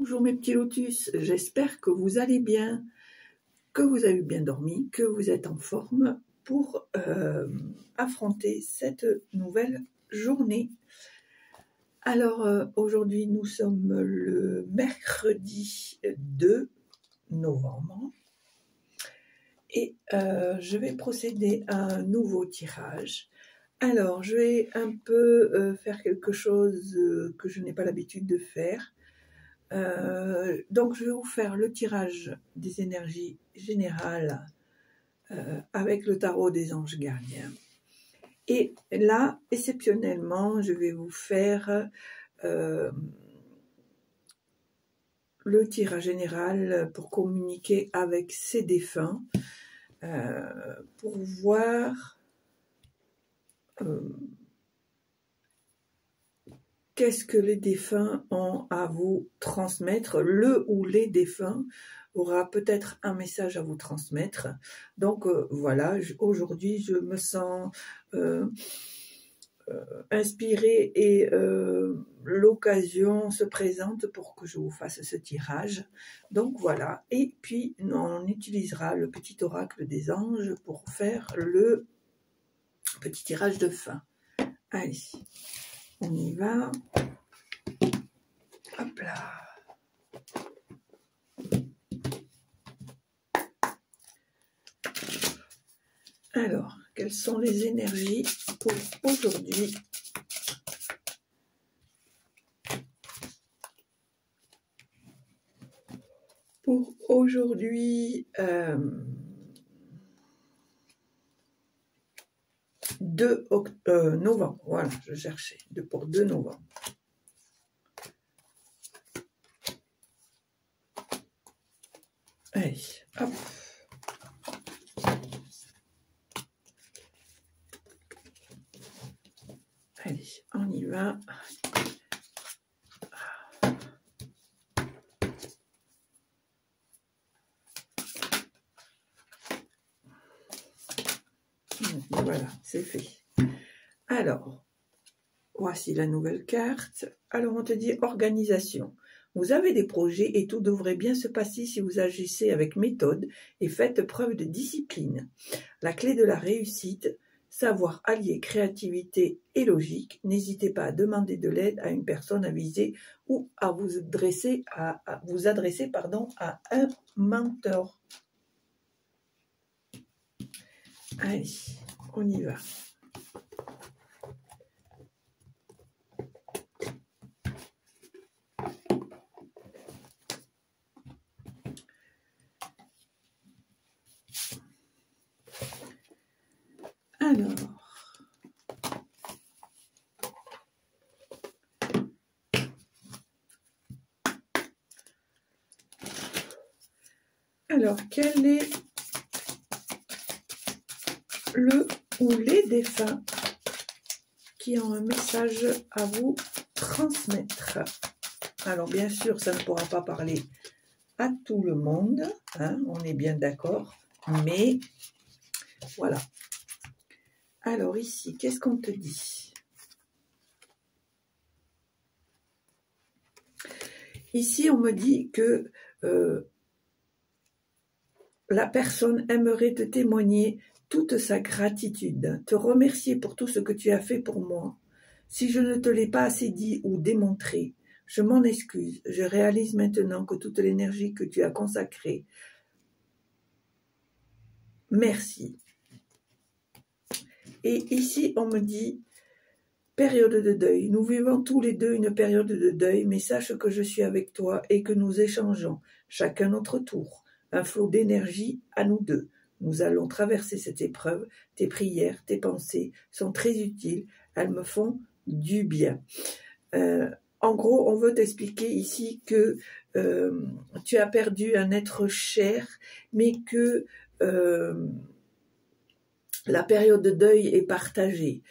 Bonjour mes petits lotus, j'espère que vous allez bien, que vous avez bien dormi, que vous êtes en forme pour affronter cette nouvelle journée. Alors aujourd'hui nous sommes le mercredi 2 novembre et je vais procéder à un nouveau tirage. Alors je vais un peu faire quelque chose que je n'ai pas l'habitude de faire. Donc je vais vous faire le tirage des énergies générales avec le tarot des anges gardiens. Et là, exceptionnellement, je vais vous faire le tirage général pour communiquer avec ces défunts, pour voir qu'est-ce que les défunts ont à vous transmettre. Le ou les défunts aura peut-être un message à vous transmettre. Donc voilà, aujourd'hui je me sens inspirée et l'occasion se présente pour que je vous fasse ce tirage. Donc voilà, et puis on utilisera le petit oracle des anges pour faire le petit tirage de fin. Allez, on y va. Hop là. Alors, quelles sont les énergies pour aujourd'hui? Pour aujourd'hui, 2 novembre. Voilà, je cherchais. Pour 2 novembre. Allez, hop. Allez, on y va. Voilà, c'est fait. Alors, voici la nouvelle carte. Alors, on te dit organisation. Vous avez des projets et tout devrait bien se passer si vous agissez avec méthode et faites preuve de discipline. La clé de la réussite, savoir allier créativité et logique. N'hésitez pas à demander de l'aide à une personne avisée ou à vous adresser à un mentor. Allez, on y va. Alors, quel est le ou les défunts qui ont un message à vous transmettre? Alors, bien sûr, ça ne pourra pas parler à tout le monde, hein, on est bien d'accord, mais voilà. Alors, ici, qu'est-ce qu'on te dit? Ici, on me dit que la personne aimerait te témoigner toute sa gratitude, te remercier pour tout ce que tu as fait pour moi. Si je ne te l'ai pas assez dit ou démontré, je m'en excuse. Je réalise maintenant que toute l'énergie que tu as consacrée, merci. Et ici, on me dit, période de deuil. Nous vivons tous les deux une période de deuil, mais sache que je suis avec toi et que nous échangeons, chacun notre tour, un flot d'énergie à nous deux. Nous allons traverser cette épreuve. Tes prières, tes pensées sont très utiles. Elles me font du bien. En gros, on veut t'expliquer ici que tu as perdu un être cher, mais que la période de deuil est partagée,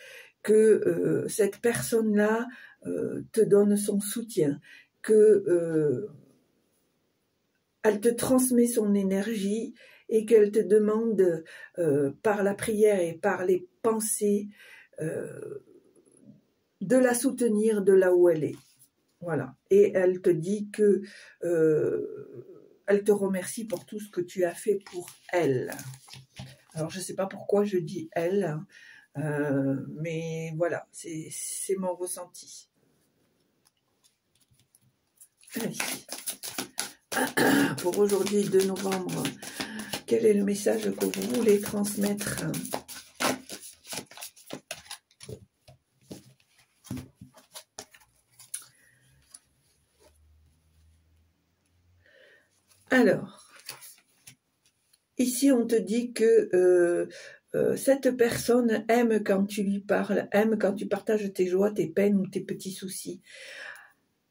que cette personne-là te donne son soutien, que elle te transmet son énergie et qu'elle te demande par la prière et par les pensées de la soutenir de là où elle est. Voilà. Et elle te dit que elle te remercie pour tout ce que tu as fait pour elle. Alors, je ne sais pas pourquoi je dis elle, mais voilà, c'est mon ressenti. Allez. Pour aujourd'hui, 2 novembre, quel est le message que vous voulez transmettre ? Alors, ici, on te dit que cette personne aime quand tu lui parles, aime quand tu partages tes joies, tes peines ou tes petits soucis.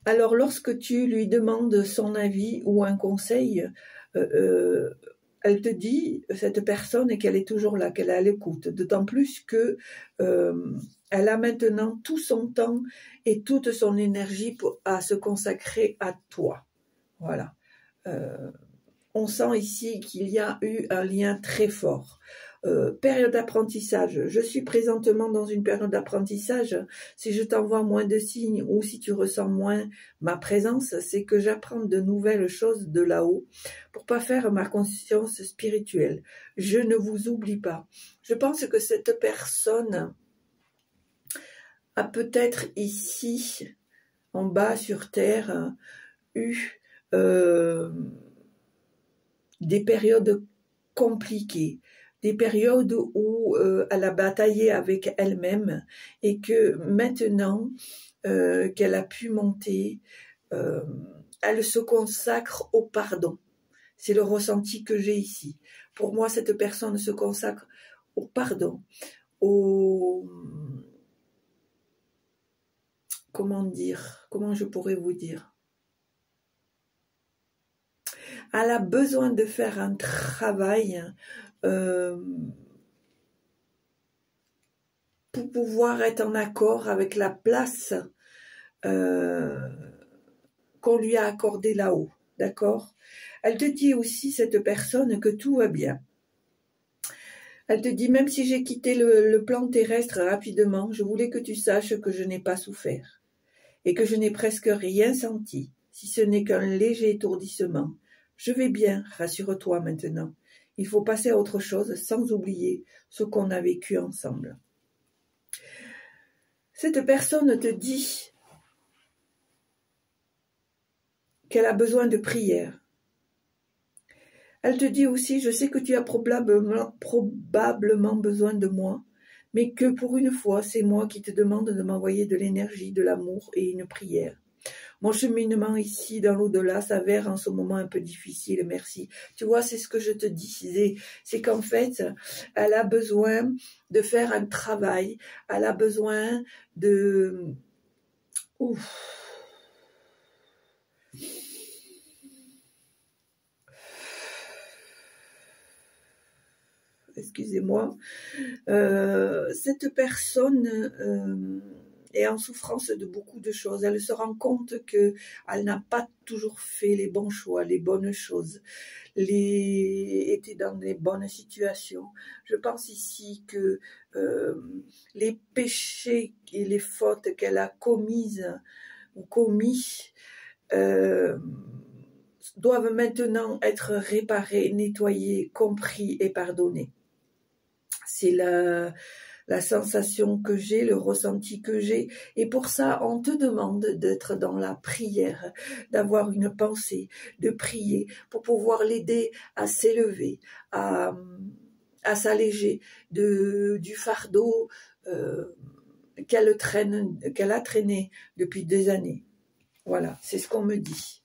Alors, lorsque tu lui demandes son avis ou un conseil, elle te dit, cette personne, qu'elle est toujours là, qu'elle est à l'écoute. D'autant plus que elle a maintenant tout son temps et toute son énergie à se consacrer à toi. Voilà. On sent ici qu'il y a eu un lien très fort. Période d'apprentissage. Je suis présentement dans une période d'apprentissage. Si je t'envoie moins de signes ou si tu ressens moins ma présence, c'est que j'apprends de nouvelles choses de là-haut pour pas faire ma conscience spirituelle. Je ne vous oublie pas. Je pense que cette personne a peut-être ici, en bas sur Terre, eu des périodes compliquées, des périodes où elle a bataillé avec elle-même et que maintenant qu'elle a pu monter, elle se consacre au pardon. C'est le ressenti que j'ai ici. Pour moi, cette personne se consacre au pardon, au... Comment dire? Comment je pourrais vous dire? Elle a besoin de faire un travail pour pouvoir être en accord avec la place qu'on lui a accordée là-haut, d'accord? Elle te dit aussi, cette personne, que tout va bien. Elle te dit, même si j'ai quitté le plan terrestre rapidement, je voulais que tu saches que je n'ai pas souffert et que je n'ai presque rien senti, si ce n'est qu'un léger étourdissement. Je vais bien, rassure-toi maintenant. Il faut passer à autre chose sans oublier ce qu'on a vécu ensemble. Cette personne te dit qu'elle a besoin de prière. Elle te dit aussi, je sais que tu as probablement besoin de moi, mais que pour une fois, c'est moi qui te demande de m'envoyer de l'énergie, de l'amour et une prière. Mon cheminement ici, dans l'au-delà, s'avère en ce moment un peu difficile, merci. Tu vois, c'est ce que je te disais, c'est qu'en fait, elle a besoin de faire un travail, elle a besoin de... Ouf. Excusez-moi. Cette personne... est en souffrance de beaucoup de choses. Elle se rend compte qu'elle n'a pas toujours fait les bons choix, les bonnes choses, était dans les bonnes situations. Je pense ici que les péchés et les fautes qu'elle a commises ou commis doivent maintenant être réparés, nettoyés, compris et pardonnés. C'est la sensation que j'ai, le ressenti que j'ai. Et pour ça, on te demande d'être dans la prière, d'avoir une pensée, de prier pour pouvoir l'aider à s'élever, à s'alléger du fardeau qu'elle a traîné depuis des années. Voilà, c'est ce qu'on me dit.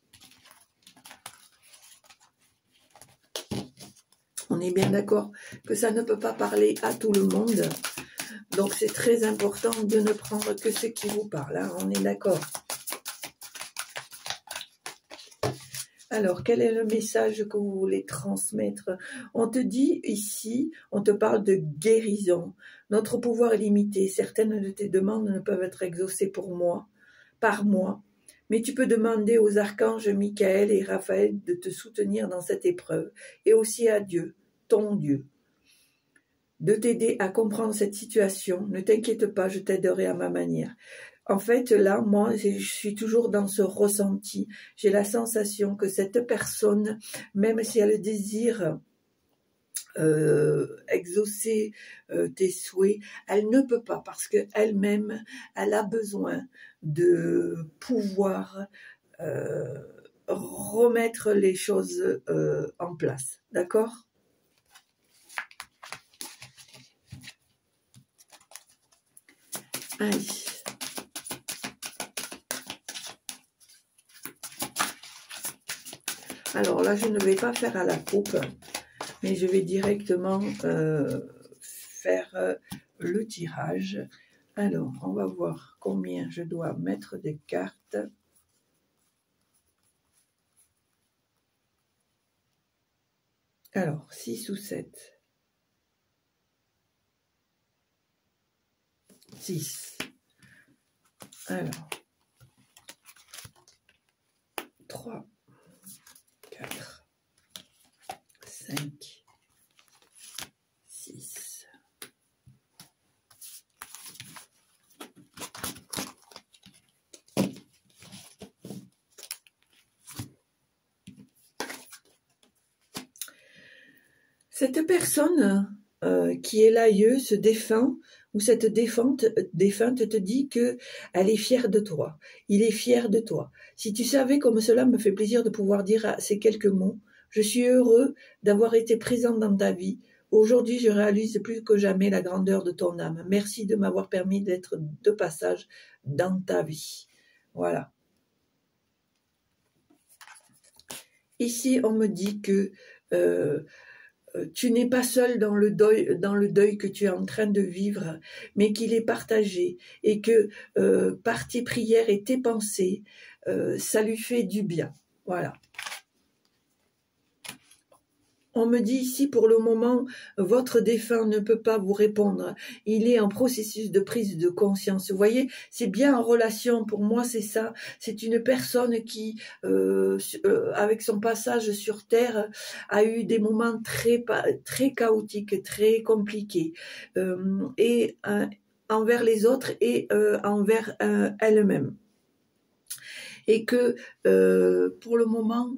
On est bien d'accord que ça ne peut pas parler à tout le monde. Donc, c'est très important de ne prendre que ce qui vous parle. Hein, on est d'accord. Alors, quel est le message que vous voulez transmettre? On te dit ici, on te parle de guérison. Notre pouvoir est limité. Certaines de tes demandes ne peuvent être exaucées par moi. Mais tu peux demander aux archanges Michael et Raphaël de te soutenir dans cette épreuve. Et aussi à Dieu, ton Dieu, de t'aider à comprendre cette situation. Ne t'inquiète pas, je t'aiderai à ma manière. En fait, là, moi, je suis toujours dans ce ressenti. J'ai la sensation que cette personne, même si elle désire exaucer tes souhaits, elle ne peut pas parce qu'elle-même, elle a besoin de pouvoir remettre les choses en place. D'accord ? Allez. Alors là, je ne vais pas faire à la coupe, mais je vais directement faire le tirage. Alors, on va voir combien je dois mettre des cartes. Alors, 6 ou 7. 6. Alors, 3, 4, 5, 6. Cette personne qui est l'aïeux se défend, ou cette défunte te dit que elle est fière de toi. Il est fier de toi. Si tu savais comme cela me fait plaisir de pouvoir dire ces quelques mots, je suis heureux d'avoir été présent dans ta vie. Aujourd'hui, je réalise plus que jamais la grandeur de ton âme. Merci de m'avoir permis d'être de passage dans ta vie. Voilà. Ici, on me dit que tu n'es pas seul dans le deuil que tu es en train de vivre, mais qu'il est partagé et que par tes prières et tes pensées, ça lui fait du bien. Voilà. On me dit ici, pour le moment, votre défunt ne peut pas vous répondre. Il est en processus de prise de conscience. Vous voyez, c'est bien en relation. Pour moi, c'est ça. C'est une personne qui, avec son passage sur Terre, a eu des moments très chaotiques, très compliqués. Et envers les autres et envers elle-même. Et que pour le moment,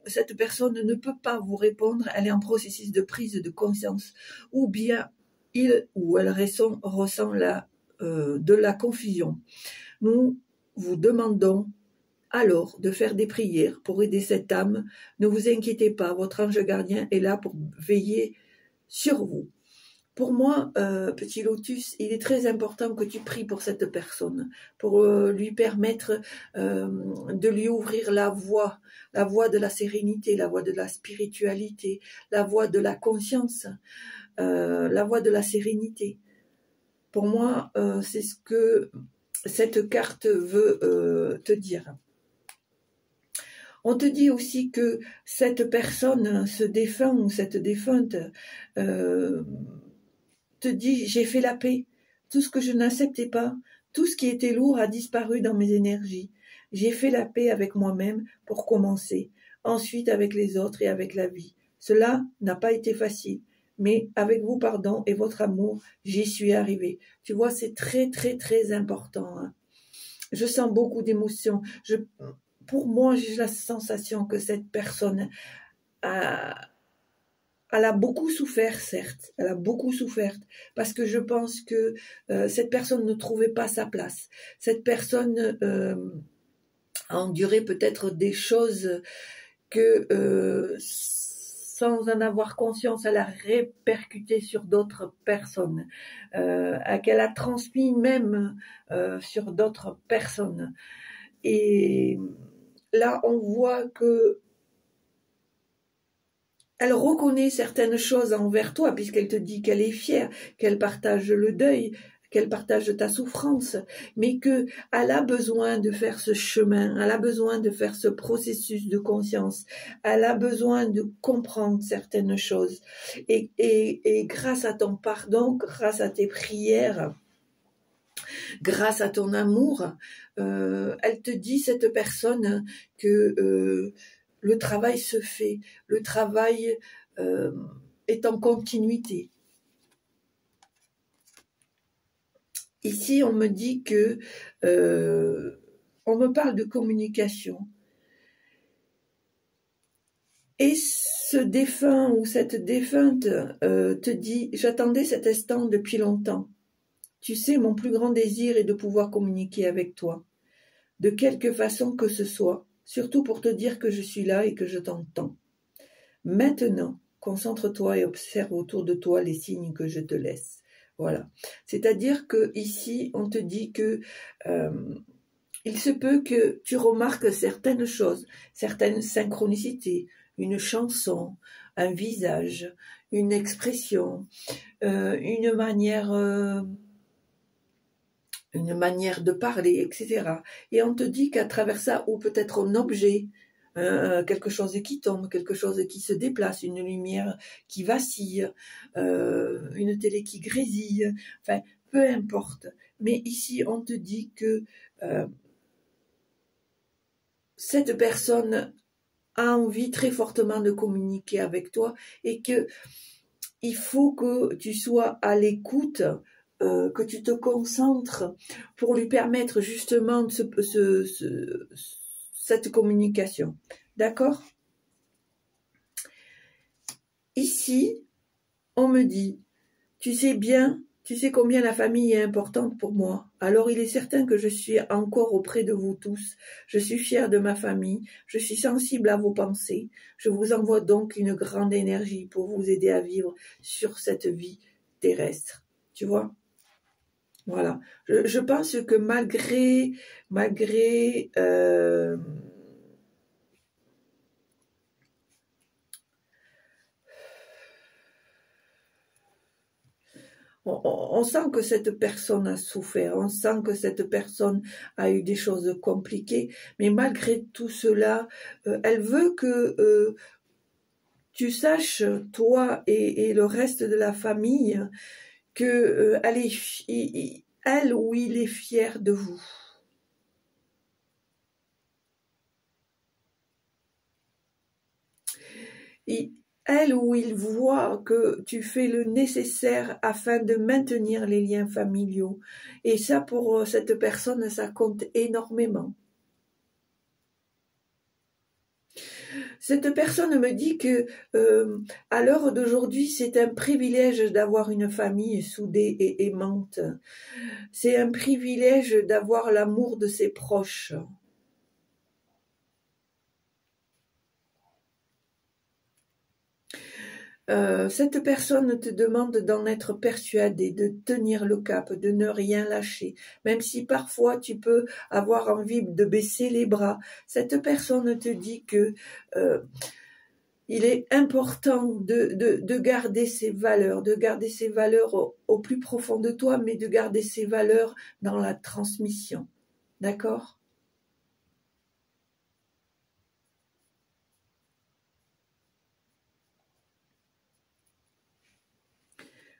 cette personne ne peut pas vous répondre, elle est en processus de prise de conscience, ou bien il ou elle ressent de la confusion. Nous vous demandons alors de faire des prières pour aider cette âme. Ne vous inquiétez pas, votre ange gardien est là pour veiller sur vous. Pour moi, petit lotus, il est très important que tu pries pour cette personne, pour lui permettre de lui ouvrir la voie de la sérénité, la voie de la spiritualité, la voie de la conscience, la voie de la sérénité. Pour moi, c'est ce que cette carte veut te dire. On te dit aussi que cette personne, ce défunt ou cette défunte, te dit, j'ai fait la paix. Tout ce que je n'acceptais pas, tout ce qui était lourd a disparu dans mes énergies. J'ai fait la paix avec moi-même pour commencer, ensuite avec les autres et avec la vie. Cela n'a pas été facile, mais avec vos pardons et votre amour, j'y suis arrivée. Tu vois, c'est très, très, très important. Hein. Je sens beaucoup d'émotions. Pour moi, j'ai la sensation que cette personne elle a beaucoup souffert, certes. Elle a beaucoup souffert parce que je pense que cette personne ne trouvait pas sa place. Cette personne a enduré peut-être des choses que, sans en avoir conscience, elle a répercuté sur d'autres personnes, qu'elle a transmis même sur d'autres personnes. Et là, on voit que elle reconnaît certaines choses envers toi, puisqu'elle te dit qu'elle est fière, qu'elle partage le deuil, qu'elle partage ta souffrance, mais qu'elle a besoin de faire ce chemin, elle a besoin de faire ce processus de conscience, elle a besoin de comprendre certaines choses. Et grâce à ton pardon, grâce à tes prières, grâce à ton amour, elle te dit, cette personne, que le travail se fait, le travail est en continuité. Ici, on me dit que on me parle de communication. Et ce défunt ou cette défunte te dit « J'attendais cet instant depuis longtemps. Tu sais, mon plus grand désir est de pouvoir communiquer avec toi, de quelque façon que ce soit, surtout pour te dire que je suis là et que je t'entends. Maintenant, concentre-toi et observe autour de toi les signes que je te laisse. » Voilà. C'est-à-dire que ici, on te dit que il se peut que tu remarques certaines choses, certaines synchronicités, une chanson, un visage, une expression, une manière de parler, etc. Et on te dit qu'à travers ça, ou peut-être un objet, quelque chose qui tombe, quelque chose qui se déplace, une lumière qui vacille, une télé qui grésille, enfin, peu importe. Mais ici, on te dit que cette personne a envie très fortement de communiquer avec toi et que il faut que tu sois à l'écoute, que tu te concentres pour lui permettre justement cette communication. D'accord ? Ici, on me dit, tu sais combien la famille est importante pour moi. Alors il est certain que je suis encore auprès de vous tous. Je suis fière de ma famille. Je suis sensible à vos pensées. Je vous envoie donc une grande énergie pour vous aider à vivre sur cette vie terrestre. Tu vois ? Voilà. Je pense que malgré on sent que cette personne a souffert, on sent que cette personne a eu des choses compliquées, mais malgré tout cela, elle veut que tu saches, toi et le reste de la famille, que elle ou il est fier de vous. Elle ou il voit que tu fais le nécessaire afin de maintenir les liens familiaux. Et ça, pour cette personne, ça compte énormément. Cette personne me dit que à l'heure d'aujourd'hui, c'est un privilège d'avoir une famille soudée et aimante. C'est un privilège d'avoir l'amour de ses proches. Cette personne te demande d'en être persuadé, de tenir le cap, de ne rien lâcher, même si parfois tu peux avoir envie de baisser les bras. Cette personne te dit que il est important de garder ses valeurs, au plus profond de toi, mais de garder ses valeurs dans la transmission. D'accord ?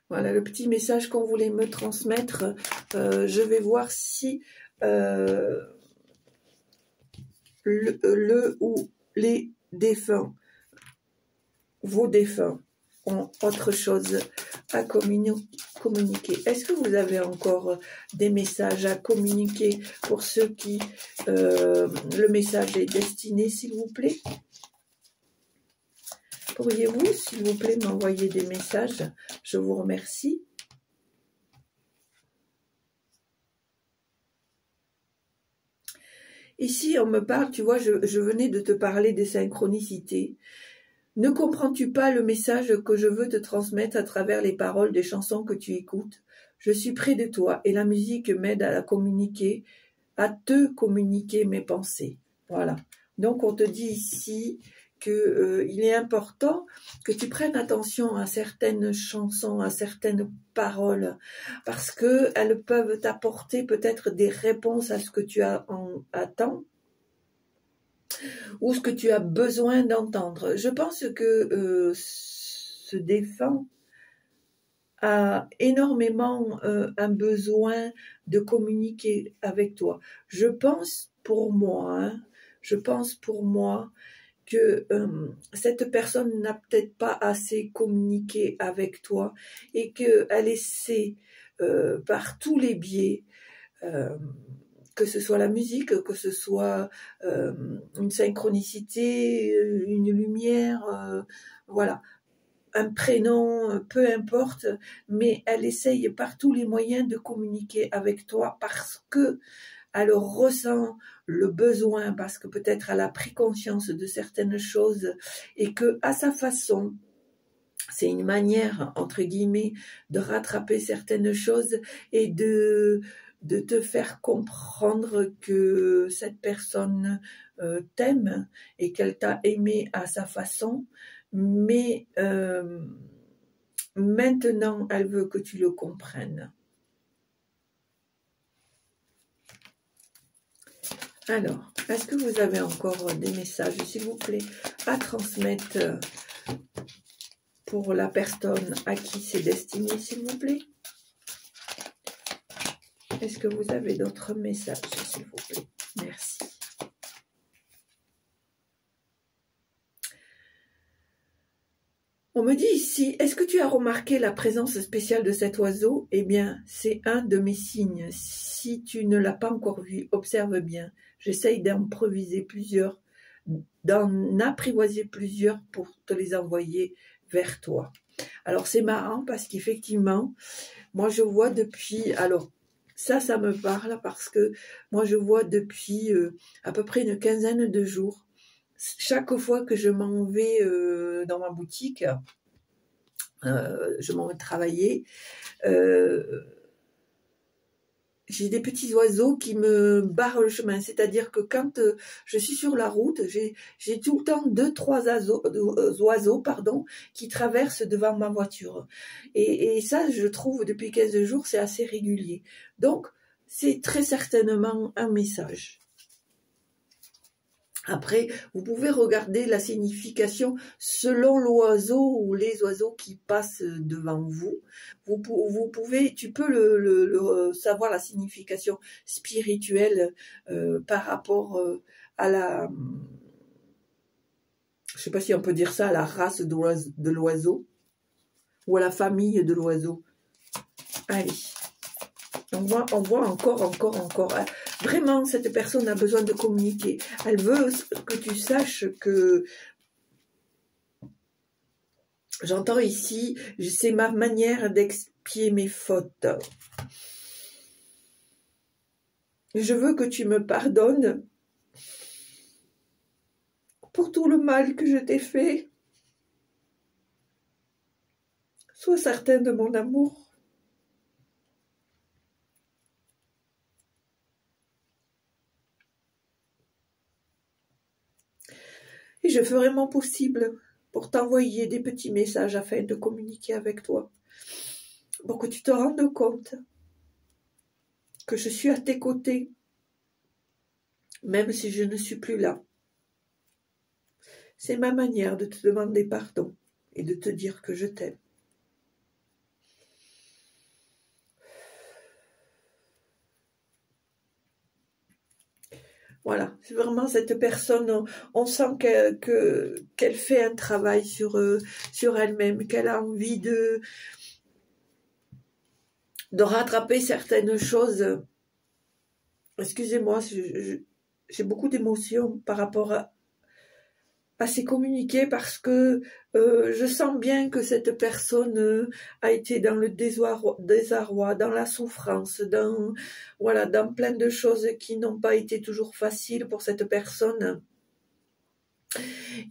Voilà le petit message qu'on voulait me transmettre. Je vais voir si le ou les défunts, vos défunts, ont autre chose à communiquer. Est-ce que vous avez encore des messages à communiquer pour ceux qui le message est destiné, s'il vous plaît ? Pourriez-vous, s'il vous plaît, m'envoyer des messages? Je vous remercie. Ici, on me parle, tu vois, je venais de te parler des synchronicités. Ne comprends-tu pas le message que je veux te transmettre à travers les paroles des chansons que tu écoutes? Je suis près de toi et la musique m'aide à te communiquer mes pensées. Voilà. Donc, on te dit ici qu'il est important que tu prennes attention à certaines chansons, à certaines paroles, parce qu'elles peuvent t'apporter peut-être des réponses à ce que tu attends ou ce que tu as besoin d'entendre. Je pense que ce défunt a énormément un besoin de communiquer avec toi. Je pense pour moi que cette personne n'a peut-être pas assez communiqué avec toi et qu'elle essaie par tous les biais, que ce soit la musique, que ce soit une synchronicité, une lumière, voilà, un prénom, peu importe, mais elle essaye par tous les moyens de communiquer avec toi parce que elle ressent le besoin, parce que peut-être elle a pris conscience de certaines choses et que à sa façon, c'est une manière, entre guillemets, de rattraper certaines choses et de te faire comprendre que cette personne t'aime et qu'elle t'a aimé à sa façon, mais maintenant, elle veut que tu le comprennes. Alors, est-ce que vous avez encore des messages, s'il vous plaît, à transmettre pour la personne à qui c'est destiné, s'il vous plaît? Est-ce que vous avez d'autres messages, s'il vous plaît? Merci. On me dit ici, est-ce que tu as remarqué la présence spéciale de cet oiseau? Eh bien, c'est un de mes signes. Si tu ne l'as pas encore vu, observe bien. J'essaye d'improviser plusieurs, d'en apprivoiser plusieurs pour te les envoyer vers toi. Alors, c'est marrant parce qu'effectivement, moi, je vois depuis... Alors, ça me parle parce que moi, je vois depuis à peu près une quinzaine de jours, chaque fois que je m'en vais dans ma boutique, je m'en vais travailler, j'ai des petits oiseaux qui me barrent le chemin. C'est-à-dire que quand je suis sur la route, j'ai tout le temps 2-3 oiseaux qui traversent devant ma voiture. Et ça, je trouve, depuis 15 jours, c'est assez régulier. Donc, c'est très certainement un message. Après, vous pouvez regarder la signification selon l'oiseau ou les oiseaux qui passent devant vous. Tu peux savoir la signification spirituelle par rapport à la, je sais pas si on peut dire ça, à la race de l'oiseau ou à la famille de l'oiseau. Allez. On voit encore. Vraiment, cette personne a besoin de communiquer. Elle veut que tu saches que... J'entends ici, c'est ma manière d'expier mes fautes. Je veux que tu me pardonnes pour tout le mal que je t'ai fait. Sois certain de mon amour. Et je ferai mon possible pour t'envoyer des petits messages afin de communiquer avec toi. Pour que tu te rendes compte que je suis à tes côtés, même si je ne suis plus là. C'est ma manière de te demander pardon et de te dire que je t'aime. Voilà, c'est vraiment cette personne, on sent qu'elle fait un travail sur elle-même, qu'elle a envie de rattraper certaines choses. Excusez-moi, j'ai beaucoup d'émotions par rapport à ces communiqués parce que je sens bien que cette personne a été dans le désarroi, dans la souffrance, dans plein de choses qui n'ont pas été toujours faciles pour cette personne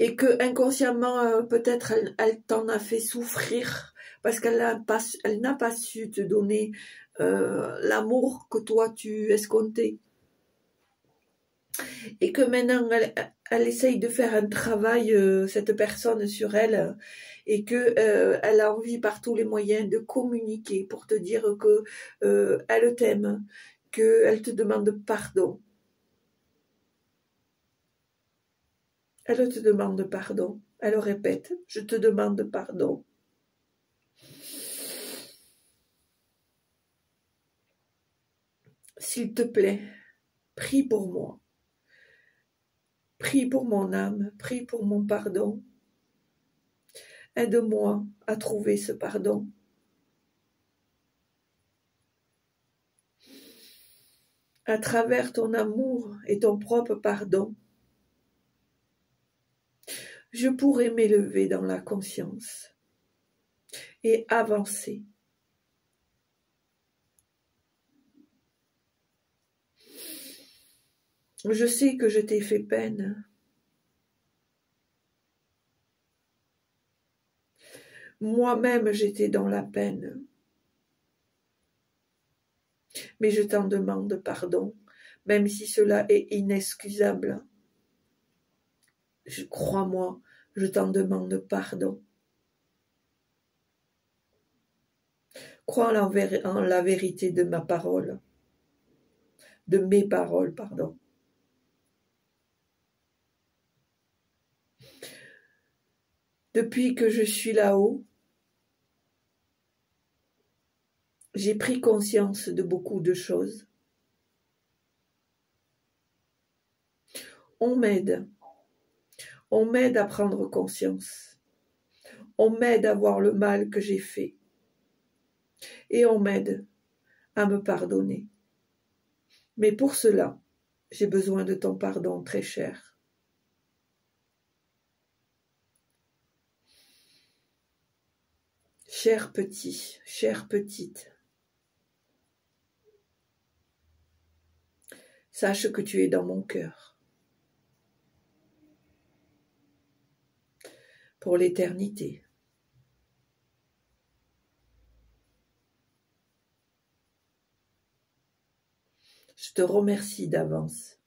et que inconsciemment peut-être elle t'en a fait souffrir parce qu'elle n'a pas su te donner l'amour que toi tu escomptais. Et que maintenant elle essaye de faire un travail, cette personne, sur elle, et que elle a envie par tous les moyens de communiquer pour te dire que elle t'aime, qu'elle te demande pardon. Elle te demande pardon. Elle répète, je te demande pardon. S'il te plaît, prie pour moi. Prie pour mon âme, prie pour mon pardon. Aide-moi à trouver ce pardon. à travers ton amour et ton propre pardon, je pourrai m'élever dans la conscience et avancer. Je sais que je t'ai fait peine. Moi-même, j'étais dans la peine. Mais je t'en demande pardon, même si cela est inexcusable. Crois-moi, je t'en demande pardon. Crois en la vérité de ma parole, de mes paroles, pardon. Depuis que je suis là-haut, j'ai pris conscience de beaucoup de choses. On m'aide à prendre conscience. On m'aide à voir le mal que j'ai fait. Et on m'aide à me pardonner. Mais pour cela, j'ai besoin de ton pardon très cher. Cher petit, chère petite, sache que tu es dans mon cœur. Pour l'éternité. Je te remercie d'avance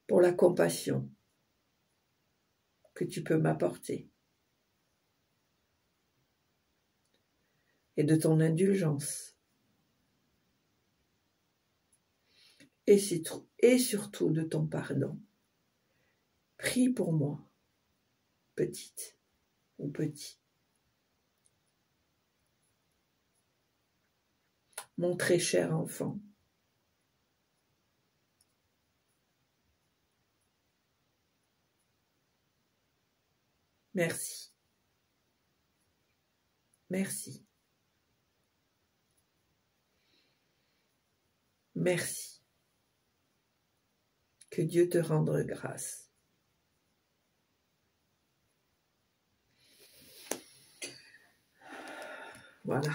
pour la compassion que tu peux m'apporter et de ton indulgence et surtout de ton pardon. Prie pour moi, petite ou petit. Mon très cher enfant. Merci. Merci. Merci. Que Dieu te rende grâce. Voilà.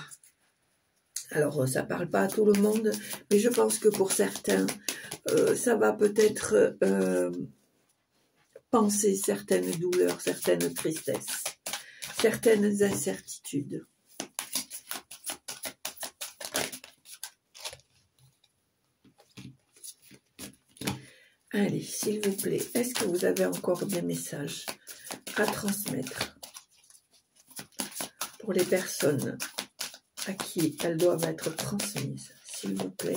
Alors, ça ne parle pas à tout le monde, mais je pense que pour certains, ça va peut-être penser certaines douleurs, certaines tristesses, certaines incertitudes. Allez, s'il vous plaît, est-ce que vous avez encore des messages à transmettre pour les personnes à qui elles doivent être transmises, s'il vous plaît?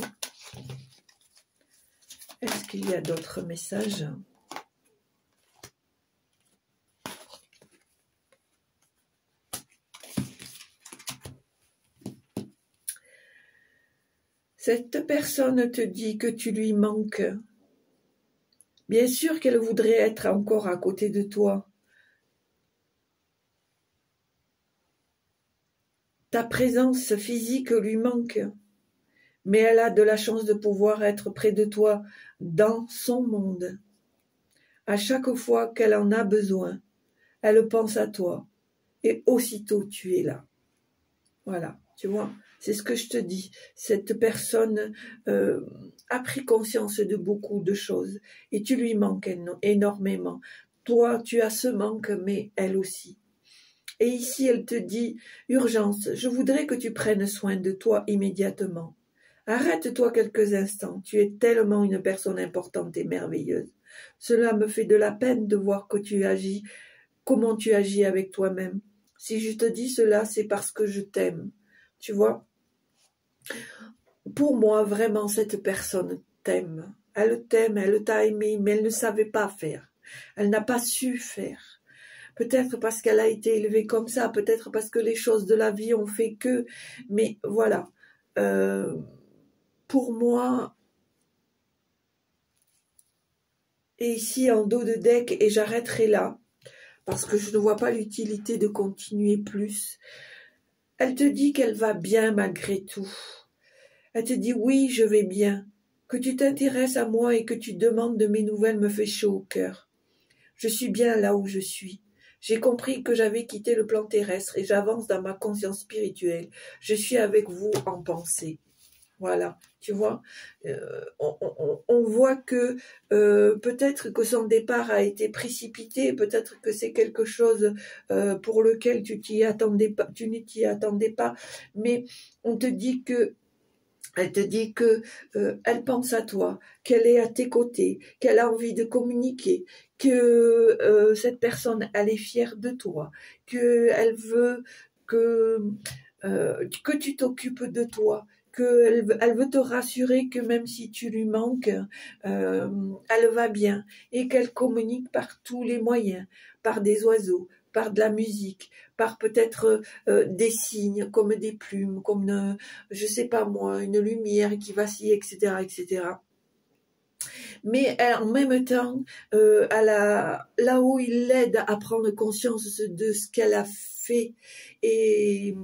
Est-ce qu'il y a d'autres messages? Cette personne te dit que tu lui manques. Bien sûr qu'elle voudrait être encore à côté de toi. Ta présence physique lui manque, mais elle a de la chance de pouvoir être près de toi dans son monde. À chaque fois qu'elle en a besoin, elle pense à toi et aussitôt tu es là. Voilà, tu vois, c'est ce que je te dis. Cette personne a pris conscience de beaucoup de choses et tu lui manques énormément. Toi, tu as ce manque, mais elle aussi. Et ici, elle te dit, urgence, je voudrais que tu prennes soin de toi immédiatement. Arrête-toi quelques instants, tu es tellement une personne importante et merveilleuse. Cela me fait de la peine de voir que tu agis, comment tu agis avec toi-même. Si je te dis cela, c'est parce que je t'aime. Tu vois? Pour moi, vraiment, cette personne t'aime. Elle t'aime, elle t'a aimé, mais elle ne savait pas faire. Elle n'a pas su faire. Peut-être parce qu'elle a été élevée comme ça, peut-être parce que les choses de la vie ont fait que... Mais voilà. Pour moi... Et ici, en dos de deck, et j'arrêterai là, parce que je ne vois pas l'utilité de continuer plus. Elle te dit qu'elle va bien malgré tout. Elle te dit oui, je vais bien. Que tu t'intéresses à moi et que tu demandes de mes nouvelles me fait chaud au cœur. Je suis bien là où je suis. J'ai compris que j'avais quitté le plan terrestre et j'avance dans ma conscience spirituelle. Je suis avec vous en pensée. Voilà, tu vois, on voit que peut-être que son départ a été précipité, peut-être que c'est quelque chose pour lequel tu ne t'y attendais pas, mais on te dit que elle te dit que elle pense à toi, qu'elle est à tes côtés, qu'elle a envie de communiquer, que cette personne elle est fière de toi, que elle veut que tu t'occupes de toi, elle veut te rassurer que même si tu lui manques, elle va bien et qu'elle communique par tous les moyens, par des oiseaux, par de la musique, par peut-être des signes comme des plumes, comme je sais pas moi, une lumière qui vacille, etc., etc. Mais en même temps, là où il l'aide à prendre conscience de ce qu'elle a fait et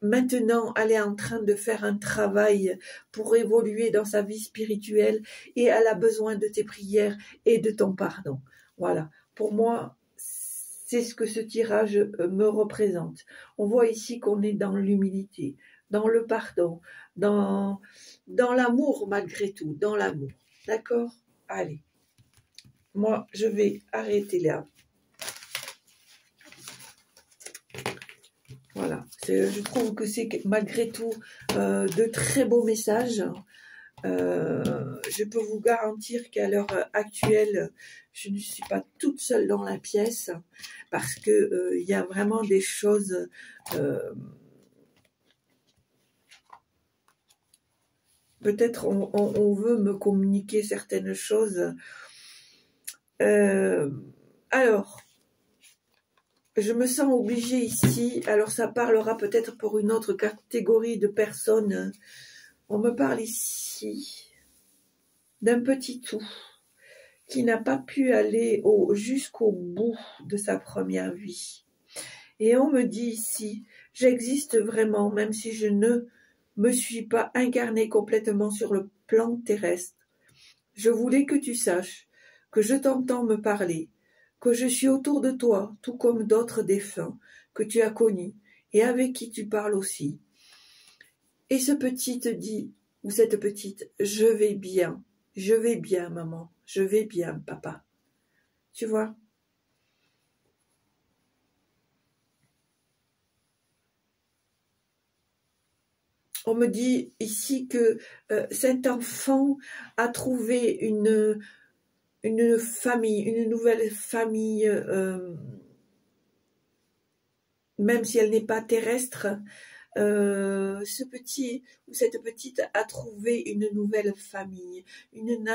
maintenant, elle est en train de faire un travail pour évoluer dans sa vie spirituelle et elle a besoin de tes prières et de ton pardon. Voilà. Pour moi, c'est ce que ce tirage me représente. On voit ici qu'on est dans l'humilité, dans le pardon, dans l'amour malgré tout, dans l'amour. D'accord? Allez. Moi, je vais arrêter là. Voilà, je trouve que c'est malgré tout de très beaux messages. Je peux vous garantir qu'à l'heure actuelle, je ne suis pas toute seule dans la pièce parce que il y a vraiment des choses peut-être on veut me communiquer certaines choses. Alors, je me sens obligée ici, alors ça parlera peut-être pour une autre catégorie de personnes. On me parle ici d'un petit tout qui n'a pas pu aller jusqu'au bout de sa première vie. Et on me dit ici, j'existe vraiment, même si je ne me suis pas incarnée complètement sur le plan terrestre. Je voulais que tu saches que je t'entends me parler, que je suis autour de toi, tout comme d'autres défunts que tu as connus et avec qui tu parles aussi. Et ce petit te dit, ou cette petite, je vais bien, maman, je vais bien, papa. Tu vois? On me dit ici que cet enfant a trouvé une famille, une nouvelle famille, même si elle n'est pas terrestre. Ce petit ou cette petite a trouvé une nouvelle famille, une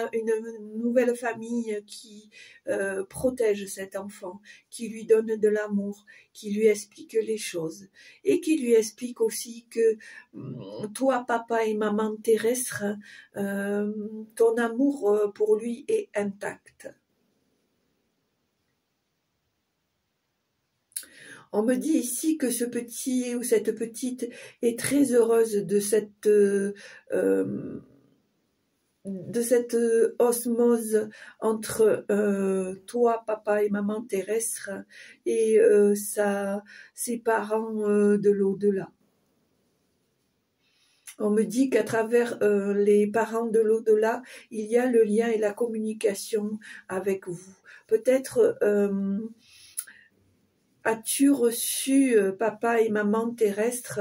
nouvelle famille qui protège cet enfant, qui lui donne de l'amour, qui lui explique les choses et qui lui explique aussi que toi, papa et maman terrestre, ton amour pour lui est intact. On me dit ici que ce petit ou cette petite est très heureuse de cette osmose entre toi, papa et maman terrestre et ses parents de l'au-delà. On me dit qu'à travers les parents de l'au-delà, il y a le lien et la communication avec vous. Peut-être as-tu reçu, papa et maman terrestres,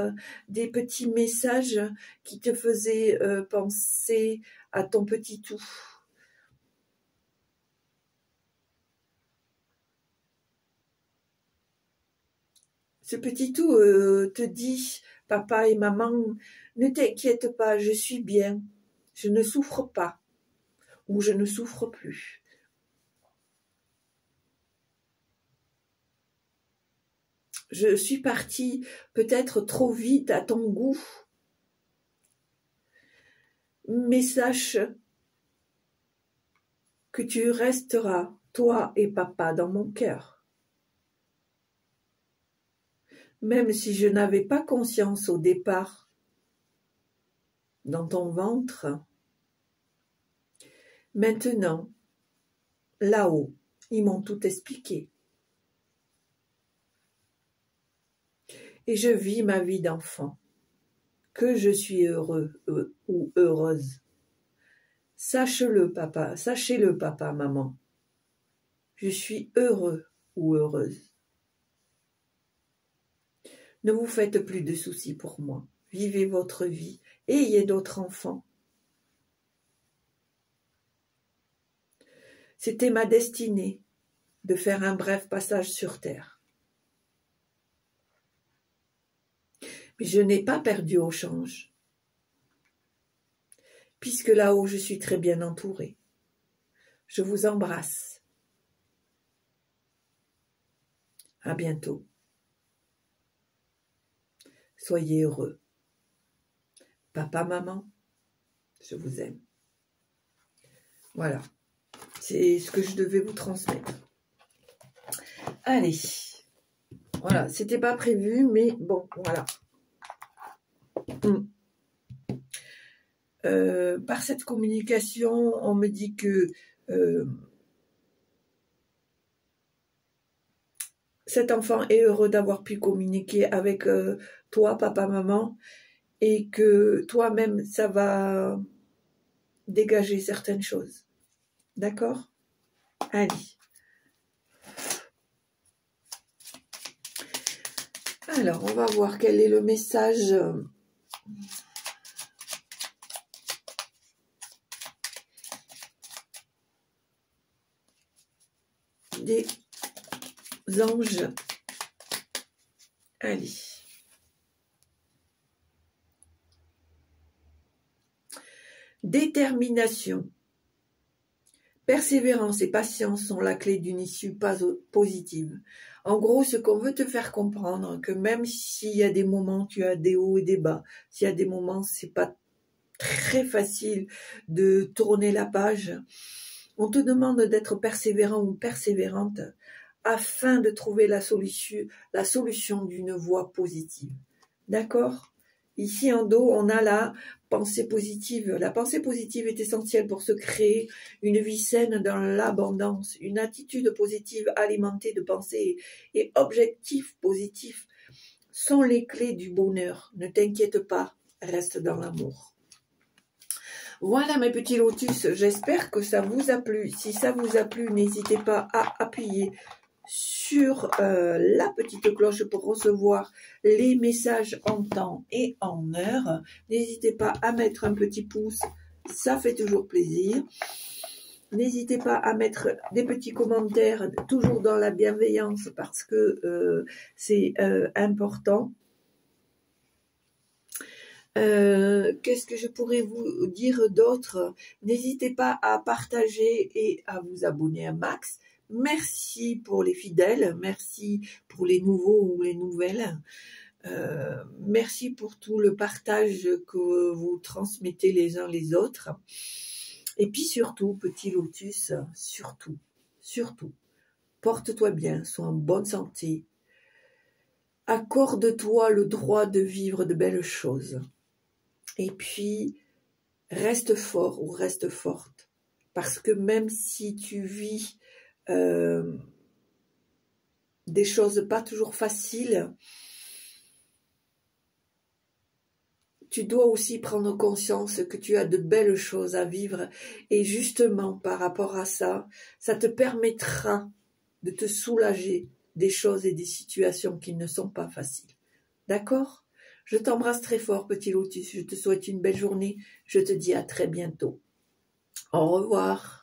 des petits messages qui te faisaient penser à ton petit tout? Ce petit tout te dit, papa et maman, ne t'inquiète pas, je suis bien, je ne souffre pas, ou je ne souffre plus. Je suis partie peut-être trop vite à ton goût, mais sache que tu resteras, toi et papa, dans mon cœur. Même si je n'avais pas conscience au départ dans ton ventre. Maintenant, là-haut, ils m'ont tout expliqué. Et je vis ma vie d'enfant, que je suis heureux ou heureuse. Sachez-le, papa, maman. Je suis heureux ou heureuse. Ne vous faites plus de soucis pour moi. Vivez votre vie et ayez d'autres enfants. C'était ma destinée de faire un bref passage sur terre. Mais je n'ai pas perdu au change, puisque là-haut je suis très bien entourée. Je vous embrasse. À bientôt. Soyez heureux. Papa, maman, je vous aime. Voilà, c'est ce que je devais vous transmettre. Allez, voilà, c'était pas prévu, mais bon, voilà. Par cette communication, on me dit que cet enfant est heureux d'avoir pu communiquer avec toi, papa, maman, et que toi-même, ça va dégager certaines choses. D'accord? Allez. Alors, on va voir quel est le message des anges. Allez. Détermination. Persévérance et patience sont la clé d'une issue positive. En gros, ce qu'on veut te faire comprendre, que même s'il y a des moments, tu as des hauts et des bas, s'il y a des moments, c'est pas très facile de tourner la page, on te demande d'être persévérant ou persévérante afin de trouver la solution d'une voie positive. D'accord ? Ici en dos, on a la pensée positive. La pensée positive est essentielle pour se créer une vie saine dans l'abondance. Une attitude positive alimentée de pensées et objectifs positifs sont les clés du bonheur. Ne t'inquiète pas, reste dans l'amour. Voilà mes petits lotus, j'espère que ça vous a plu. Si ça vous a plu, n'hésitez pas à appuyer sur la petite cloche pour recevoir les messages en temps et en heure. N'hésitez pas à mettre un petit pouce, ça fait toujours plaisir. N'hésitez pas à mettre des petits commentaires, toujours dans la bienveillance, parce que c'est important. Qu'est-ce que je pourrais vous dire d'autre? N'hésitez pas à partager et à vous abonner à Max. Merci pour les fidèles, merci pour les nouveaux ou les nouvelles. Merci pour tout le partage que vous transmettez les uns les autres. Et puis surtout, petit lotus, surtout, porte-toi bien, sois en bonne santé. Accorde-toi le droit de vivre de belles choses. Et puis, reste fort ou reste forte. Parce que même si tu vis des choses pas toujours faciles, tu dois aussi prendre conscience que tu as de belles choses à vivre. Et justement, par rapport à ça, ça te permettra de te soulager des choses et des situations qui ne sont pas faciles. D'accord ? Je t'embrasse très fort, petit lotus. Je te souhaite une belle journée. Je te dis à très bientôt. Au revoir.